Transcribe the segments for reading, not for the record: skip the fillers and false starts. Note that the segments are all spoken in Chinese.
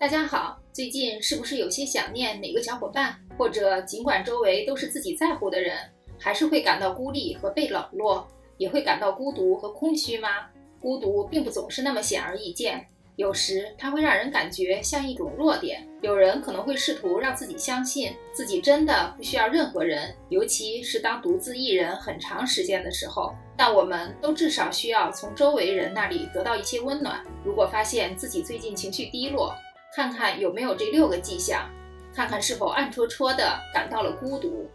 大家好，最近是不是有些想念哪个小伙伴，或者尽管周围都是自己在乎的人，还是会感到孤立和被冷落，也会感到孤独和空虚吗？孤独并不总是那么显而易见，有时它会让人感觉像一种弱点。有人可能会试图让自己相信自己真的不需要任何人，尤其是当独自一人很长时间的时候。但我们都至少需要从周围人那里得到一些温暖。如果发现自己最近情绪低落，看看有没有这6个迹象，看看是否暗戳戳地感到了孤独。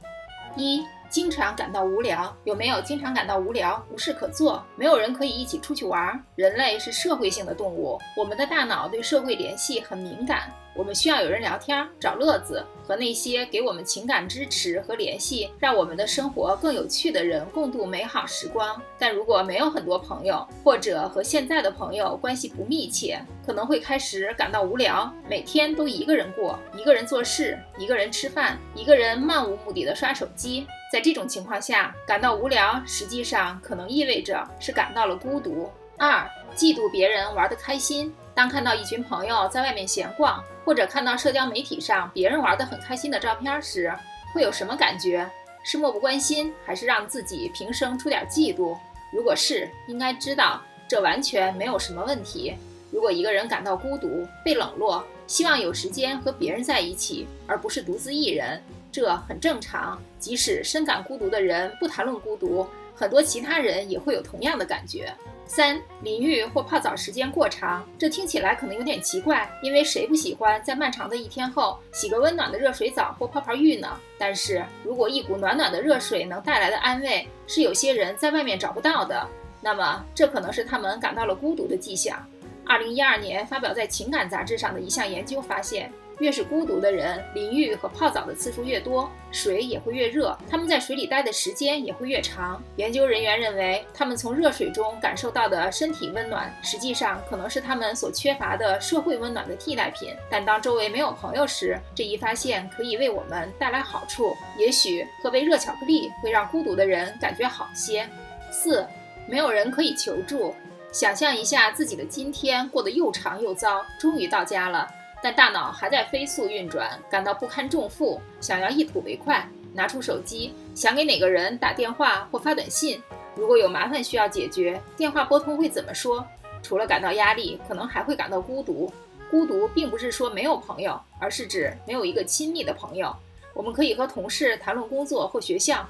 1. 经常感到无聊。有没有经常感到无聊，无事可做，没有人可以一起出去玩？人类是社会性的动物，我们的大脑对社会联系很敏感，我们需要有人聊天，找乐子，和那些给我们情感支持和联系，让我们的生活更有趣的人共度美好时光。但如果没有很多朋友，或者和现在的朋友关系不密切，可能会开始感到无聊，每天都一个人过，一个人做事，一个人吃饭，一个人漫无目的的刷手机。在这种情况下，感到无聊，实际上可能意味着是感到了孤独。2. 嫉妒别人玩得开心。当看到一群朋友在外面闲逛，或者看到社交媒体上别人玩得很开心的照片时，会有什么感觉？是漠不关心，还是让自己平生出点嫉妒？如果是，应该知道这完全没有什么问题。如果一个人感到孤独、被冷落，希望有时间和别人在一起，而不是独自一人，这很正常。即使深感孤独的人不谈论孤独，很多其他人也会有同样的感觉。3. 淋浴或泡澡时间过长。这听起来可能有点奇怪，因为谁不喜欢在漫长的一天后洗个温暖的热水澡或泡泡浴呢？但是如果一股暖暖的热水能带来的安慰是有些人在外面找不到的，那么这可能是他们感到了孤独的迹象。2012年发表在情感杂志上的一项研究发现，越是孤独的人，淋浴和泡澡的次数越多，水也会越热，他们在水里待的时间也会越长。研究人员认为，他们从热水中感受到的身体温暖，实际上可能是他们所缺乏的社会温暖的替代品。但当周围没有朋友时，这一发现可以为我们带来好处。也许喝杯热巧克力会让孤独的人感觉好些。4. 没有人可以求助。想象一下自己的今天过得又长又糟，终于到家了，但大脑还在飞速运转，感到不堪重负，想要一吐为快，拿出手机，想给哪个人打电话或发短信。如果有麻烦需要解决，电话拨通会怎么说？除了感到压力，可能还会感到孤独。孤独并不是说没有朋友，而是指没有一个亲密的朋友。我们可以和同事谈论工作或学校，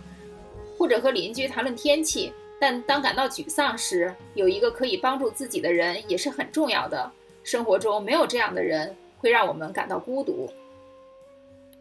或者和邻居谈论天气，但当感到沮丧时，有一个可以帮助自己的人也是很重要的。生活中没有这样的人，会让我们感到孤独。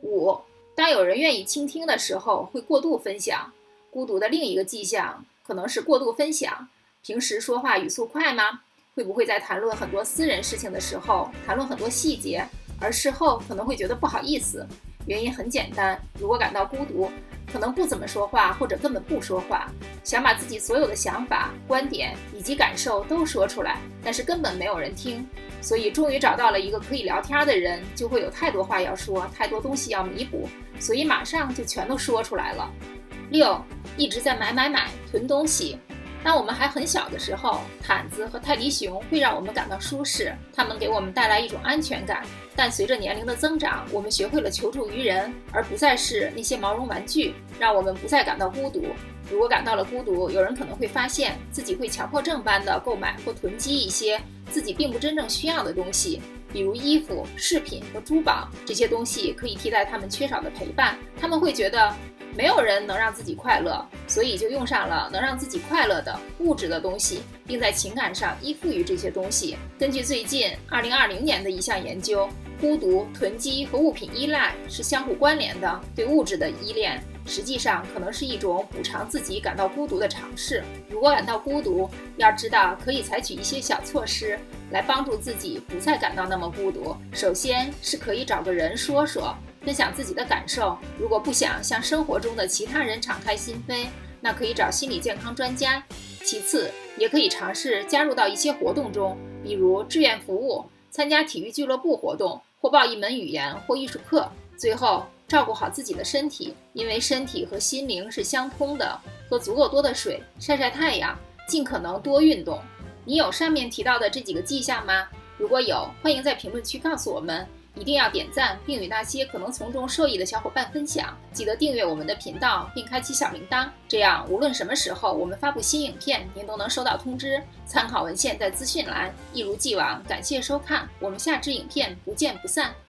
5. 当有人愿意倾听的时候，会过度分享。孤独的另一个迹象可能是过度分享。平时说话语速快吗？会不会在谈论很多私人事情的时候谈论很多细节，而事后可能会觉得不好意思？原因很简单，如果感到孤独，可能不怎么说话，或者根本不说话，想把自己所有的想法、观点以及感受都说出来，但是根本没有人听。所以终于找到了一个可以聊天的人，就会有太多话要说，太多东西要弥补，所以马上就全都说出来了。6. 一直在买，囤东西。当我们还很小的时候，毯子和泰迪熊会让我们感到舒适，它们给我们带来一种安全感。但随着年龄的增长，我们学会了求助于人，而不再是那些毛绒玩具，让我们不再感到孤独。如果感到了孤独，有人可能会发现自己会强迫症般的购买或囤积一些自己并不真正需要的东西，比如衣服、饰品和珠宝。这些东西可以替代他们缺少的陪伴。他们会觉得没有人能让自己快乐，所以就用上了能让自己快乐的物质的东西，并在情感上依附于这些东西。根据最近2020年的一项研究，孤独、囤积和物品依赖是相互关联的。对物质的依恋实际上可能是一种补偿自己感到孤独的尝试。如果感到孤独，要知道可以采取一些小措施来帮助自己不再感到那么孤独。首先是可以找个人说说，分享自己的感受。如果不想向生活中的其他人敞开心扉，那可以找心理健康专家。其次，也可以尝试加入到一些活动中，比如志愿服务、参加体育俱乐部活动，或报一门语言或艺术课。最后，照顾好自己的身体，因为身体和心灵是相通的。喝足够多的水，晒晒太阳，尽可能多运动。你有上面提到的这几个迹象吗？如果有，欢迎在评论区告诉我们。一定要点赞，并与那些可能从中受益的小伙伴分享。记得订阅我们的频道，并开启小铃铛，这样无论什么时候我们发布新影片，您都能收到通知。参考文献在资讯栏。一如既往，感谢收看，我们下支影片不见不散。